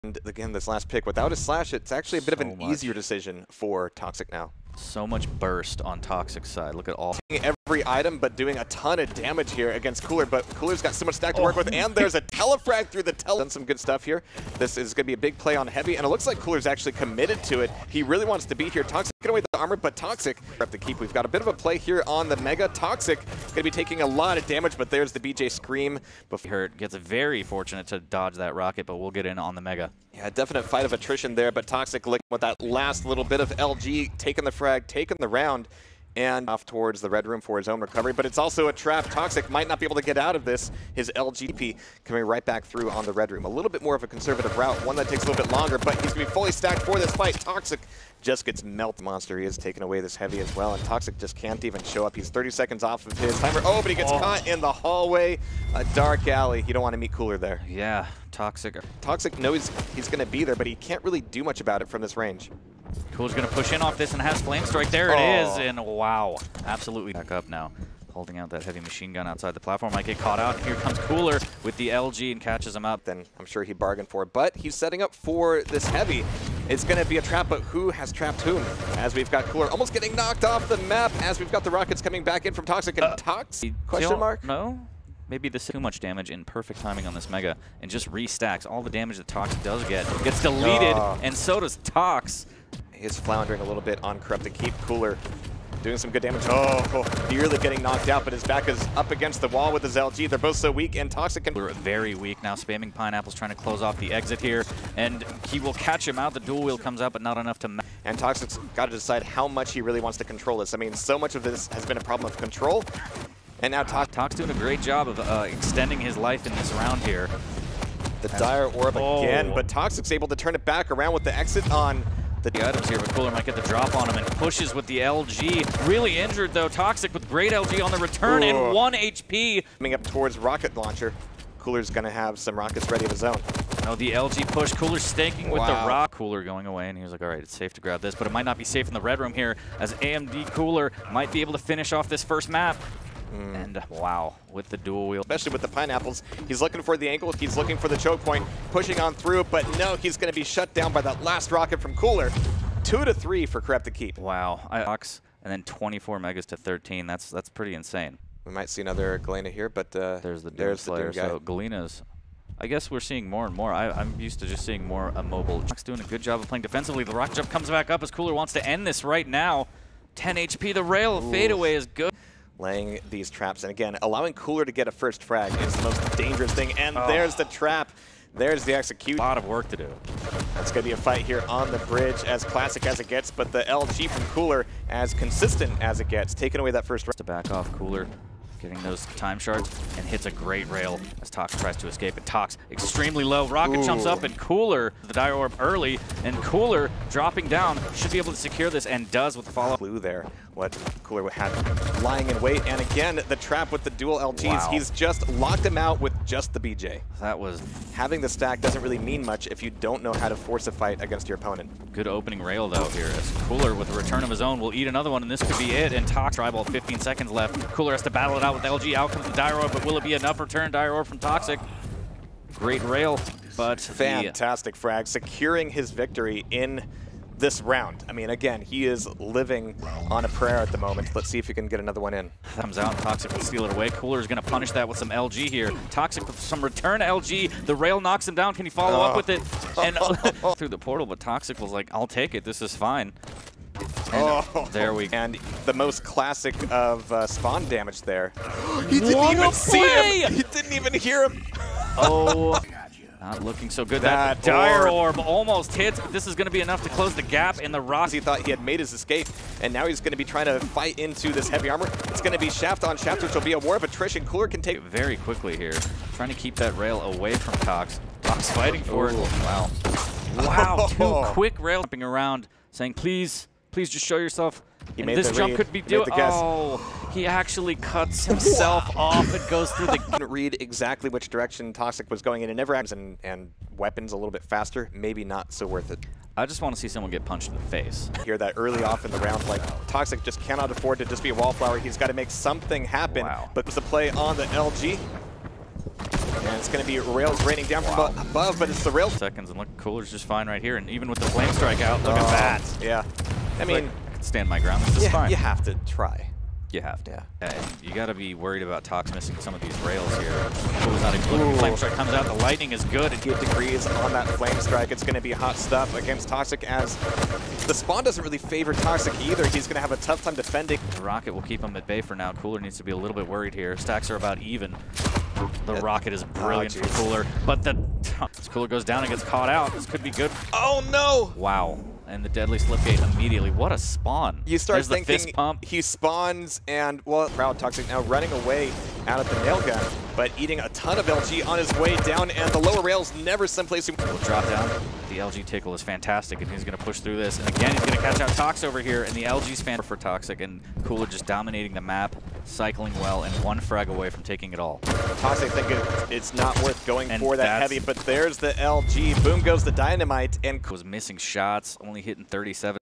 And again, this last pick, without a slash, it's actually a bit of an easier decision for Toxjq now. So much burst on Toxjq's side. Look at all. Every item, but doing a ton of damage here against Cooller. But Cooller's got so much stack to work with, and there's a telefrag through the Done some good stuff here. This is going to be a big play on Heavy, and it looks like Cooller's actually committed to it. He really wants to be here. Toxjq get away the armor, but Toxjq up the keep. We've got a bit of a play here on the Mega. Toxjq going to be taking a lot of damage, but there's the BJ Scream. Hurt gets very fortunate to dodge that rocket, but we'll get in on the Mega. Yeah, definite fight of attrition there, but Toxjq looking with that last little bit of LG, taking the frag, taking the round, and off towards the red room for his own recovery. But it's also a trap. Toxjq might not be able to get out of this. His LGP coming right back through on the red room. A little bit more of a conservative route, one that takes a little bit longer, but he's going to be fully stacked for this fight. Toxjq just gets melted. Monster, he is taking away this Heavy as well, and Toxjq just can't even show up. He's 30 seconds off of his timer. Oh, but he gets caught in the hallway. A dark alley. You don't want to meet Cooller there. Yeah, Toxjq. Toxjq knows he's going to be there, but he can't really do much about it from this range. Cooller's going to push in off this and has Flame Strike. There it is, and wow, absolutely back up now. Holding out that heavy machine gun outside the platform. Might get caught out. Here comes Cooller with the LG and catches him up. Then I'm sure he bargained for it, but he's setting up for this Heavy. It's going to be a trap, but who has trapped whom? As we've got Cooller almost getting knocked off the map, as we've got the rockets coming back in from Toxjq. And Tox? Question mark? No. Maybe this is too much damage in perfect timing on this Mega and just restacks. All the damage that Toxjq does get gets deleted, and so does Tox. He's floundering a little bit on Corrupted Keep. Cooller doing some good damage. Oh, nearly getting knocked out, but his back is up against the wall with his LG. They're both so weak, and Toxjq can... We're very weak now. Spamming Pineapple's trying to close off the exit here, and he will catch him out. The dual wheel comes out, but not enough to... And Toxjq's got to decide how much he really wants to control this. I mean, so much of this has been a problem of control. And now Toxjq's doing a great job of extending his life in this round here. The Dire Orb again, but Toxjq's able to turn it back around with the exit on the items here, but Cooller might get the drop on him and pushes with the LG. Really injured though, Toxjq with great LG on the return and 1 HP. Coming up towards rocket launcher. Cooler's going to have some rockets ready of his own. No, the LG push. Cooler's staking with the rock. Cooller going away, and he was like, all right, it's safe to grab this, but it might not be safe in the red room here, as AMD.COOLLERZ might be able to finish off this first map. And wow, with the dual wheel. Especially with the Pineapples. He's looking for the angle, he's looking for the choke point, pushing on through, but no, he's going to be shut down by that last rocket from Cooller. 2-3 for Corrupted Keep. Wow, and then 24 megas to 13. That's pretty insane. We might see another Galena here, but there's the Doom Slayer. So Galena's, I guess we're seeing more and more. I'm used to just seeing more mobile. Toxjq's doing a good job of playing defensively. The rocket jump comes back up as Cooller wants to end this right now. 10 HP, the rail fadeaway is good. Laying these traps, and again, allowing Cooller to get a first frag is the most dangerous thing, and there's the trap. There's the execute. A lot of work to do. That's going to be a fight here on the bridge, as classic as it gets, but the LG from Cooller as consistent as it gets, taking away that first. To back off, Cooller getting those time shards and hits a great rail as Tox tries to escape, and Tox extremely low. Rocket jumps up, and Cooller the Dire Orb early, and Cooller dropping down should be able to secure this, and does with the follow. Clue there, what Cooller had lying in wait, and again the trap with the dual LGs. Wow. He's just locked him out with just the BJ. That was having the stack doesn't really mean much if you don't know how to force a fight against your opponent. Good opening rail though here, as Cooller with a return of his own will eat another one, and this could be it. And Tox tribal 15 seconds left. Cooller has to battle it out with LG. Out comes the Dire Orb, but will it be enough? Return Dire Orb from Toxjq. Great rail, but fantastic frag, securing his victory in this round. I mean, again, he is living on a prayer at the moment. Let's see if he can get another one in. Comes out, Toxjq will steal it away. Cooller is going to punish that with some LG here. Toxjq with some return LG. The rail knocks him down. Can he follow up with it? And through the portal, but Toxjq was like, I'll take it. This is fine. And there we go. And the most classic of spawn damage there. He didn't even see him. He didn't even hear him. Oh. Not looking so good. That Dire Orb almost hits, but this is going to be enough to close the gap in the rock. He thought he had made his escape, and now he's going to be trying to fight into this heavy armor. It's going to be shaft on shaft, which will be a war of attrition. Cooller can take very quickly here, trying to keep that rail away from Tox. Tox fighting for it. Wow. Wow, two quick rail jumping around, saying, please just show yourself. He made this jump could be doing. Oh, he actually cuts himself off and goes through the. Couldn't read exactly which direction Toxjq was going in, and never happens. And weapons a little bit faster, maybe not so worth it. I just want to see someone get punched in the face. Hear that early off in the round, like Toxjq just cannot afford to just be a wallflower. He's got to make something happen. Wow. But it's a play on the LG. And It's going to be rails raining down from above, but it's the rails. Seconds, and look, Cooler's just fine right here. And even with the flame strike out, look at that. Yeah. I mean, I can stand my ground. This is fine. You have to try. You have to. Yeah. And you got to be worried about Tox missing some of these rails here. Cooler's not exploding. Flame strike comes out. The lightning is good. Get degrees on that flame strike. It's going to be hot stuff against Toxjq, as the spawn doesn't really favor Toxjq either. He's going to have a tough time defending. The rocket will keep him at bay for now. Cooler needs to be a little bit worried here. Stacks are about even. The rocket is brilliant for Cooler, but this Cooler goes down and gets caught out. This could be good. Oh no! Wow. And the deadly slipgate immediately. What a spawn. You start thinking the fist pump. He spawns and, well, proud Toxjq now running away out of the nail gun, but eating a ton of LG on his way down, and the lower rails never someplace. Will drop down. The LG tickle is fantastic, and he's going to push through this. And again, he's going to catch out Tox over here, and the LG's fan for Toxjq, and Cooler just dominating the map, cycling well, and one frag away from taking it all. Toxjq thinking it's not worth going for that heavy, but there's the LG. Boom goes the dynamite, and was missing shots, only hitting 37.